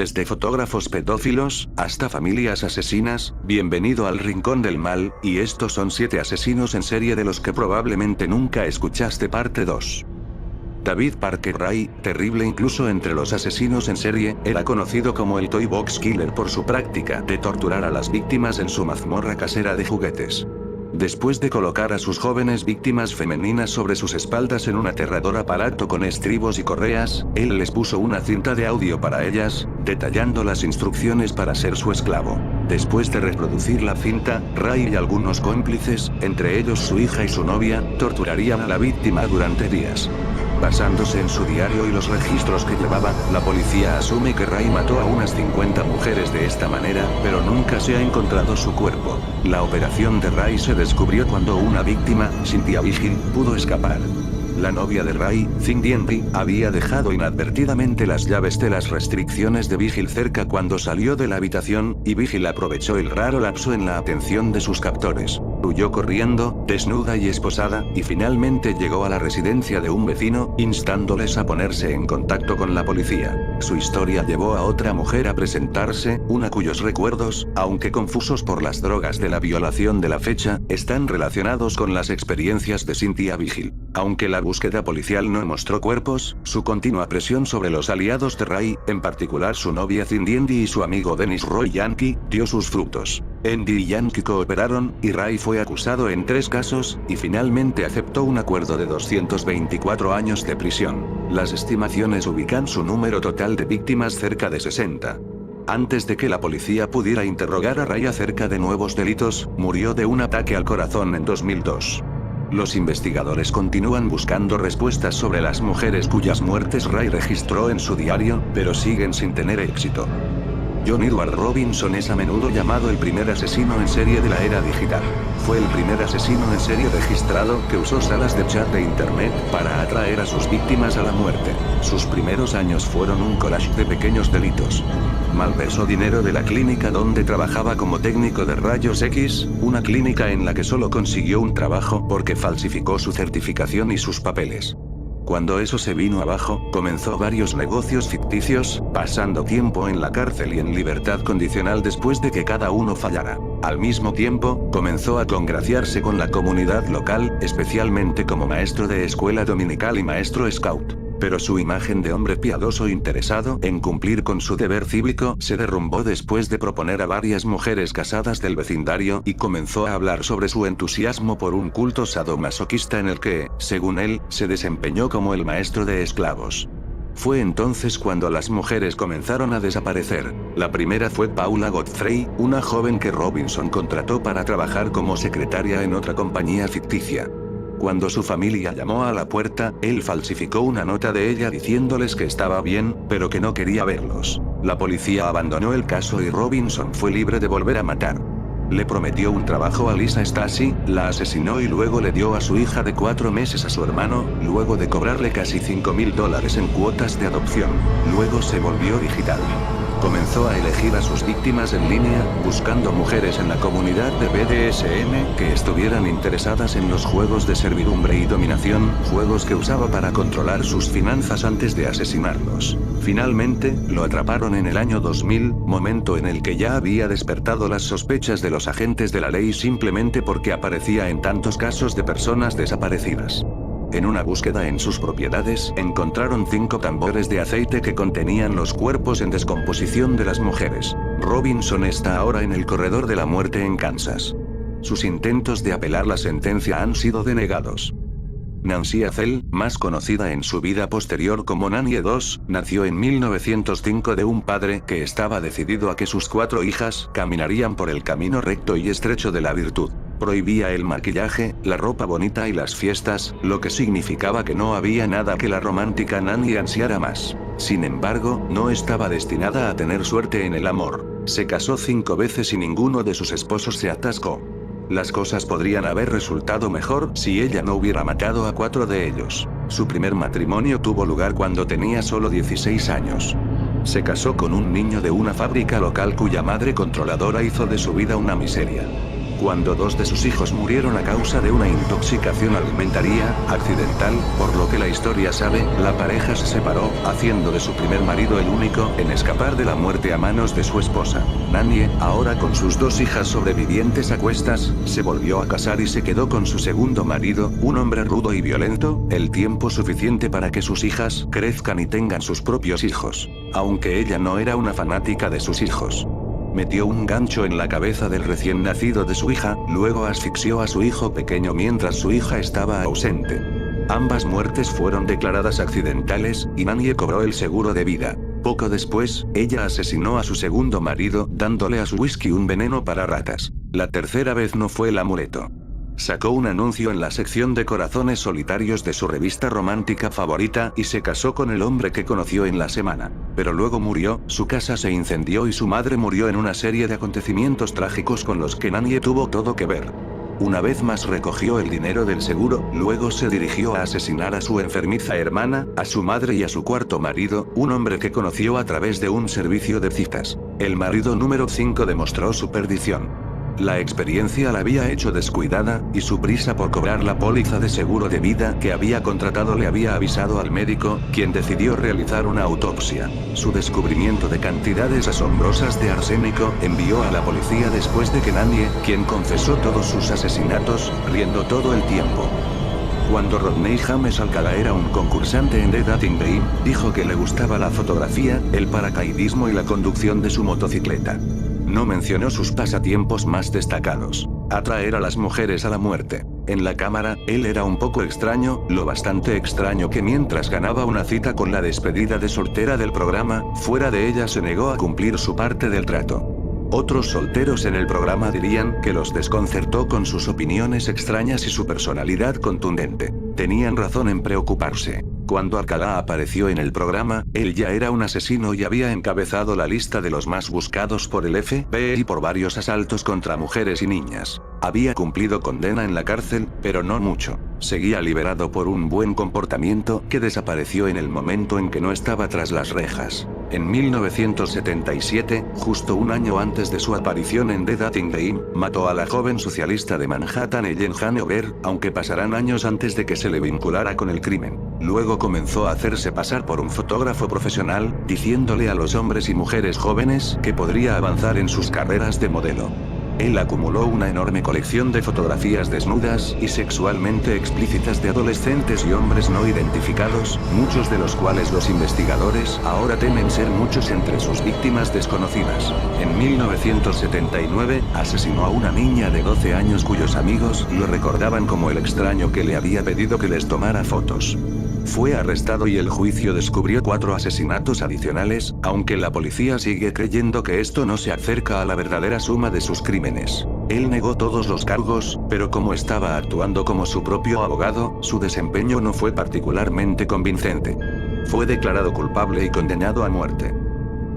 Desde fotógrafos pedófilos, hasta familias asesinas, bienvenido al Rincón del Mal, y estos son 7 asesinos en serie de los que probablemente nunca escuchaste parte 2. David Parker Ray, terrible incluso entre los asesinos en serie, era conocido como el Toy Box Killer por su práctica de torturar a las víctimas en su mazmorra casera de juguetes. Después de colocar a sus jóvenes víctimas femeninas sobre sus espaldas en un aterrador aparato con estribos y correas, él les puso una cinta de audio para ellas, detallando las instrucciones para ser su esclavo. Después de reproducir la cinta, Ray y algunos cómplices, entre ellos su hija y su novia, torturarían a la víctima durante días. Basándose en su diario y los registros que llevaba, la policía asume que Ray mató a unas 50 mujeres de esta manera, pero nunca se ha encontrado su cuerpo. La operación de Ray se descubrió cuando una víctima, Cynthia Vigil, pudo escapar. La novia de Ray, Cindy Henry, había dejado inadvertidamente las llaves de las restricciones de Vigil cerca cuando salió de la habitación, y Vigil aprovechó el raro lapso en la atención de sus captores. Huyó corriendo, desnuda y esposada, y finalmente llegó a la residencia de un vecino, instándoles a ponerse en contacto con la policía. Su historia llevó a otra mujer a presentarse, una cuyos recuerdos, aunque confusos por las drogas de la violación de la fecha, están relacionados con las experiencias de Cynthia Vigil. Aunque la búsqueda policial no mostró cuerpos, su continua presión sobre los aliados de Ray, en particular su novia Cindy Henry y su amigo Dennis Roy Yankee, dio sus frutos. Henry y Yankee cooperaron, y Ray fue acusado en 3 casos, y finalmente aceptó un acuerdo de 224 años de prisión. Las estimaciones ubican su número total de víctimas cerca de 60. Antes de que la policía pudiera interrogar a Ray acerca de nuevos delitos, murió de un ataque al corazón en 2002. Los investigadores continúan buscando respuestas sobre las mujeres cuyas muertes Ray registró en su diario, pero siguen sin tener éxito. John Edward Robinson es a menudo llamado el primer asesino en serie de la era digital. Fue el primer asesino en serie registrado que usó salas de chat de internet para atraer a sus víctimas a la muerte. Sus primeros años fueron un collage de pequeños delitos. Malversó dinero de la clínica donde trabajaba como técnico de rayos X, una clínica en la que solo consiguió un trabajo porque falsificó su certificación y sus papeles. Cuando eso se vino abajo, comenzó varios negocios ficticios, pasando tiempo en la cárcel y en libertad condicional después de que cada uno fallara. Al mismo tiempo, comenzó a congraciarse con la comunidad local, especialmente como maestro de escuela dominical y maestro scout. Pero su imagen de hombre piadoso interesado en cumplir con su deber cívico se derrumbó después de proponer a varias mujeres casadas del vecindario y comenzó a hablar sobre su entusiasmo por un culto sadomasoquista en el que, según él, se desempeñó como el maestro de esclavos. Fue entonces cuando las mujeres comenzaron a desaparecer. La primera fue Paula Godfrey, una joven que Robinson contrató para trabajar como secretaria en otra compañía ficticia. Cuando su familia llamó a la puerta, él falsificó una nota de ella diciéndoles que estaba bien, pero que no quería verlos. La policía abandonó el caso y Robinson fue libre de volver a matar. Le prometió un trabajo a Lisa Stasi, la asesinó y luego le dio a su hija de 4 meses a su hermano, luego de cobrarle casi $5.000 en cuotas de adopción. Luego se volvió digital. Comenzó a elegir a sus víctimas en línea, buscando mujeres en la comunidad de BDSM que estuvieran interesadas en los juegos de servidumbre y dominación, juegos que usaba para controlar sus finanzas antes de asesinarlos. Finalmente, lo atraparon en el año 2000, momento en el que ya había despertado las sospechas de los agentes de la ley simplemente porque aparecía en tantos casos de personas desaparecidas. En una búsqueda en sus propiedades, encontraron 5 tambores de aceite que contenían los cuerpos en descomposición de las mujeres. Robinson está ahora en el corredor de la muerte en Kansas. Sus intentos de apelar la sentencia han sido denegados. Nancy Acel, más conocida en su vida posterior como Nanny 2, nació en 1905 de un padre que estaba decidido a que sus 4 hijas caminarían por el camino recto y estrecho de la virtud. Prohibía el maquillaje, la ropa bonita y las fiestas, lo que significaba que no había nada que la romántica Nanny ansiara más. Sin embargo, no estaba destinada a tener suerte en el amor. Se casó 5 veces y ninguno de sus esposos se atascó. Las cosas podrían haber resultado mejor si ella no hubiera matado a 4 de ellos. Su primer matrimonio tuvo lugar cuando tenía solo 16 años. Se casó con un niño de una fábrica local cuya madre controladora hizo de su vida una miseria. cuando 2 de sus hijos murieron a causa de una intoxicación alimentaria accidental, por lo que la historia sabe, la pareja se separó, haciendo de su primer marido el único en escapar de la muerte a manos de su esposa. Nanye, ahora con sus 2 hijas sobrevivientes a cuestas, se volvió a casar y se quedó con su segundo marido, un hombre rudo y violento, el tiempo suficiente para que sus hijas crezcan y tengan sus propios hijos. Aunque ella no era una fanática de sus hijos. Metió un gancho en la cabeza del recién nacido de su hija, luego asfixió a su hijo pequeño mientras su hija estaba ausente. Ambas muertes fueron declaradas accidentales, y Nanye cobró el seguro de vida. Poco después, ella asesinó a su segundo marido, dándole a su whisky un veneno para ratas. La tercera vez no fue el amuleto. Sacó un anuncio en la sección de corazones solitarios de su revista romántica favorita y se casó con el hombre que conoció en la semana. Pero luego murió, su casa se incendió y su madre murió en una serie de acontecimientos trágicos con los que Nanye tuvo todo que ver. Una vez más recogió el dinero del seguro, luego se dirigió a asesinar a su enfermiza hermana, a su madre y a su cuarto marido, un hombre que conoció a través de un servicio de citas. El marido número 5 demostró su perdición. La experiencia la había hecho descuidada, y su prisa por cobrar la póliza de seguro de vida que había contratado le había avisado al médico, quien decidió realizar una autopsia. Su descubrimiento de cantidades asombrosas de arsénico envió a la policía después de que Nanye, quien confesó todos sus asesinatos, riendo todo el tiempo. Cuando Rodney James Alcala era un concursante en The Dating Game, dijo que le gustaba la fotografía, el paracaidismo y la conducción de su motocicleta. No mencionó sus pasatiempos más destacados: atraer a las mujeres a la muerte. En la cámara, él era un poco extraño, lo bastante extraño que mientras ganaba una cita con la despedida de soltera del programa, fuera de ella se negó a cumplir su parte del trato. Otros solteros en el programa dirían que los desconcertó con sus opiniones extrañas y su personalidad contundente. Tenían razón en preocuparse. Cuando Alcalá apareció en el programa, él ya era un asesino y había encabezado la lista de los más buscados por el FBI por varios asaltos contra mujeres y niñas. Había cumplido condena en la cárcel, pero no mucho. Seguía liberado por un buen comportamiento que desapareció en el momento en que no estaba tras las rejas. En 1977, justo un año antes de su aparición en The Dating Game, mató a la joven socialista de Manhattan Ellen Hanover, aunque pasarán años antes de que se le vinculara con el crimen. Luego comenzó a hacerse pasar por un fotógrafo profesional, diciéndole a los hombres y mujeres jóvenes que podría avanzar en sus carreras de modelo. Él acumuló una enorme colección de fotografías desnudas y sexualmente explícitas de adolescentes y hombres no identificados, muchos de los cuales los investigadores ahora temen ser muchos entre sus víctimas desconocidas. En 1979, asesinó a una niña de 12 años cuyos amigos lo recordaban como el extraño que le había pedido que les tomara fotos. Fue arrestado y el juicio descubrió 4 asesinatos adicionales, aunque la policía sigue creyendo que esto no se acerca a la verdadera suma de sus crímenes. Él negó todos los cargos, pero como estaba actuando como su propio abogado, su desempeño no fue particularmente convincente. Fue declarado culpable y condenado a muerte.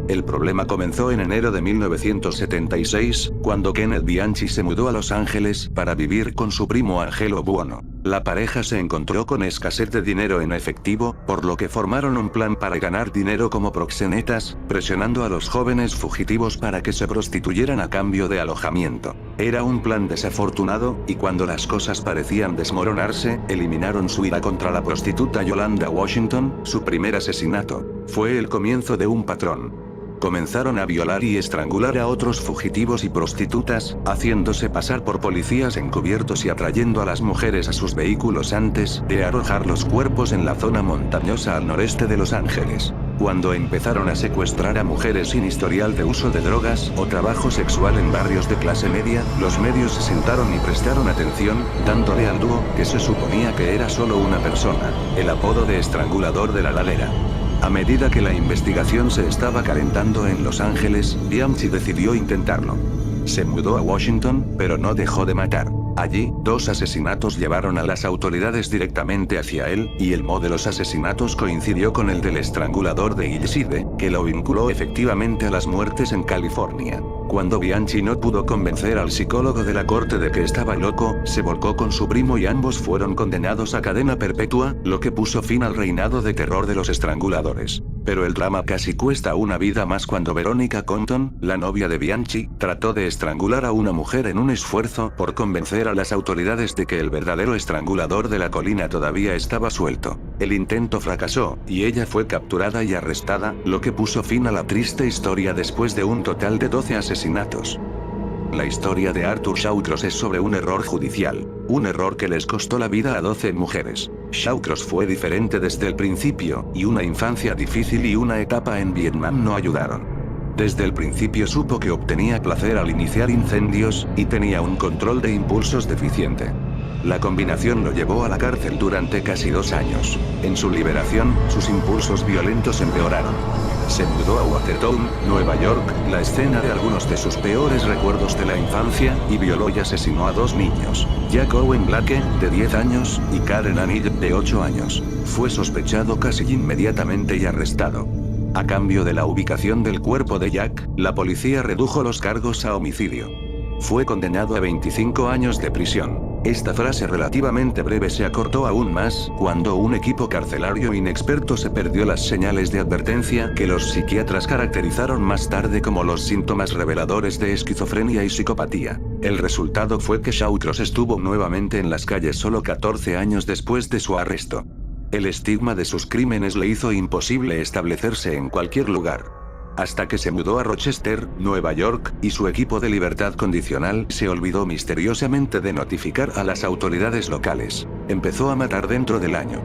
El problema comenzó en enero de 1976, cuando Kenneth Bianchi se mudó a Los Ángeles para vivir con su primo Angelo Buono. La pareja se encontró con escasez de dinero en efectivo, por lo que formaron un plan para ganar dinero como proxenetas, presionando a los jóvenes fugitivos para que se prostituyeran a cambio de alojamiento. Era un plan desafortunado, y cuando las cosas parecían desmoronarse, eliminaron su ira contra la prostituta Yolanda Washington. Su primer asesinato fue el comienzo de un patrón. Comenzaron a violar y estrangular a otros fugitivos y prostitutas, haciéndose pasar por policías encubiertos y atrayendo a las mujeres a sus vehículos antes de arrojar los cuerpos en la zona montañosa al noreste de Los Ángeles. Cuando empezaron a secuestrar a mujeres sin historial de uso de drogas o trabajo sexual en barrios de clase media, los medios se sentaron y prestaron atención, dándole al dúo, que se suponía que era solo una persona, el apodo de estrangulador de la ladera. A medida que la investigación se estaba calentando en Los Ángeles, Bianchi decidió intentarlo. Se mudó a Washington, pero no dejó de matar. Allí, 2 asesinatos llevaron a las autoridades directamente hacia él, y el modo de los asesinatos coincidió con el del estrangulador de Hillside, que lo vinculó efectivamente a las muertes en California. Cuando Bianchi no pudo convencer al psicólogo de la corte de que estaba loco, se volcó con su primo y ambos fueron condenados a cadena perpetua, lo que puso fin al reinado de terror de los estranguladores. Pero el drama casi cuesta una vida más cuando Veronica Compton, la novia de Bianchi, trató de estrangular a una mujer en un esfuerzo por convencer a las autoridades de que el verdadero estrangulador de la colina todavía estaba suelto. El intento fracasó, y ella fue capturada y arrestada, lo que puso fin a la triste historia después de un total de 12 asesinatos. La historia de Arthur Shawcross es sobre un error judicial, un error que les costó la vida a 12 mujeres. Shawcross fue diferente desde el principio, y una infancia difícil y una etapa en Vietnam no ayudaron. Desde el principio supo que obtenía placer al iniciar incendios, y tenía un control de impulsos deficiente. La combinación lo llevó a la cárcel durante casi 2 años. En su liberación, sus impulsos violentos empeoraron. Se mudó a Watertown, Nueva York, la escena de algunos de sus peores recuerdos de la infancia, y violó y asesinó a 2 niños, Jack Owen Blake, de 10 años, y Karen Anil, de 8 años. Fue sospechado casi inmediatamente y arrestado. A cambio de la ubicación del cuerpo de Jack, la policía redujo los cargos a homicidio. Fue condenado a 25 años de prisión. Esta frase relativamente breve se acortó aún más, cuando un equipo carcelario inexperto se perdió las señales de advertencia que los psiquiatras caracterizaron más tarde como los síntomas reveladores de esquizofrenia y psicopatía. El resultado fue que Shawcross estuvo nuevamente en las calles solo 14 años después de su arresto. El estigma de sus crímenes le hizo imposible establecerse en cualquier lugar. Hasta que se mudó a Rochester, Nueva York, y su equipo de libertad condicional se olvidó misteriosamente de notificar a las autoridades locales. Empezó a matar dentro del año.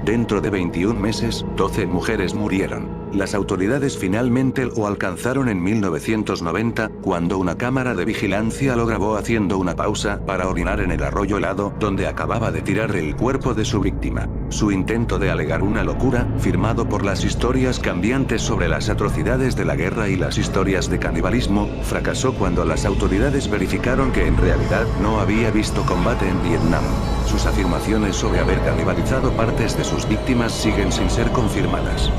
Dentro de 21 meses, 12 mujeres murieron. Las autoridades finalmente lo alcanzaron en 1990, cuando una cámara de vigilancia lo grabó haciendo una pausa para orinar en el arroyo helado, donde acababa de tirar el cuerpo de su víctima. Su intento de alegar una locura, firmado por las historias cambiantes sobre las atrocidades de la guerra y las historias de canibalismo, fracasó cuando las autoridades verificaron que en realidad no había visto combate en Vietnam. Sus afirmaciones sobre haber canibalizado partes de sus víctimas siguen sin ser confirmadas.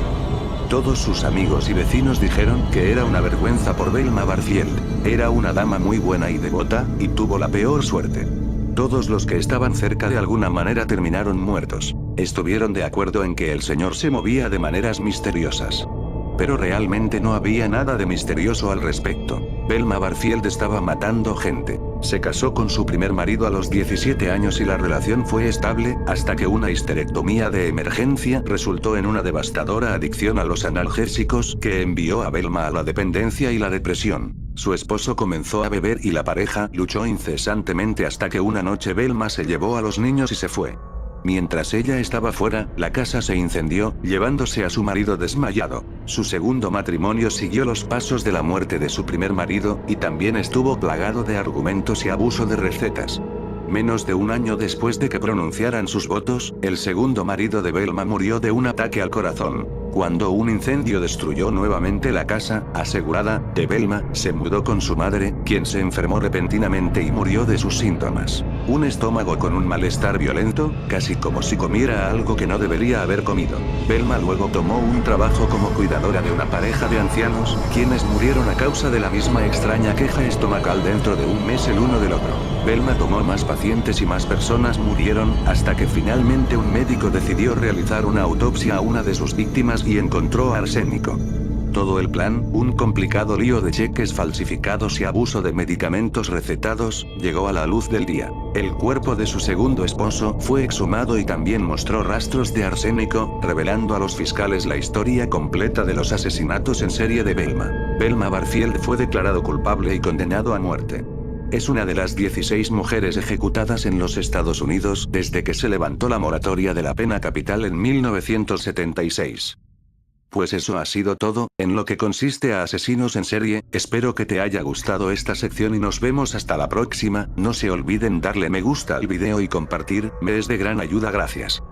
Todos sus amigos y vecinos dijeron que era una vergüenza por Velma Barfield. Era una dama muy buena y devota, y tuvo la peor suerte. Todos los que estaban cerca de alguna manera terminaron muertos. Estuvieron de acuerdo en que el señor se movía de maneras misteriosas. Pero realmente no había nada de misterioso al respecto. Velma Barfield estaba matando gente. Se casó con su primer marido a los 17 años y la relación fue estable, hasta que una histerectomía de emergencia resultó en una devastadora adicción a los analgésicos que envió a Velma a la dependencia y la depresión. Su esposo comenzó a beber y la pareja luchó incesantemente hasta que una noche Velma se llevó a los niños y se fue. Mientras ella estaba fuera, la casa se incendió, llevándose a su marido desmayado. Su segundo matrimonio siguió los pasos de la muerte de su primer marido, y también estuvo plagado de argumentos y abuso de recetas. Menos de un año después de que pronunciaran sus votos, el segundo marido de Velma murió de un ataque al corazón. Cuando un incendio destruyó nuevamente la casa, asegurada, de Velma, se mudó con su madre, quien se enfermó repentinamente y murió de sus síntomas. Un estómago con un malestar violento, casi como si comiera algo que no debería haber comido. Velma luego tomó un trabajo como cuidadora de una pareja de ancianos, quienes murieron a causa de la misma extraña queja estomacal dentro de un mes el uno del otro. Velma tomó más pacientes y más personas murieron, hasta que finalmente un médico decidió realizar una autopsia a una de sus víctimas y encontró arsénico. Todo el plan, un complicado lío de cheques falsificados y abuso de medicamentos recetados, llegó a la luz del día. El cuerpo de su segundo esposo fue exhumado y también mostró rastros de arsénico, revelando a los fiscales la historia completa de los asesinatos en serie de Velma. Velma Barfield fue declarado culpable y condenado a muerte. Es una de las 16 mujeres ejecutadas en los Estados Unidos desde que se levantó la moratoria de la pena capital en 1976. Pues eso ha sido todo, en lo que consiste a asesinos en serie. Espero que te haya gustado esta sección y nos vemos hasta la próxima. No se olviden darle me gusta al video y compartir, me es de gran ayuda, gracias.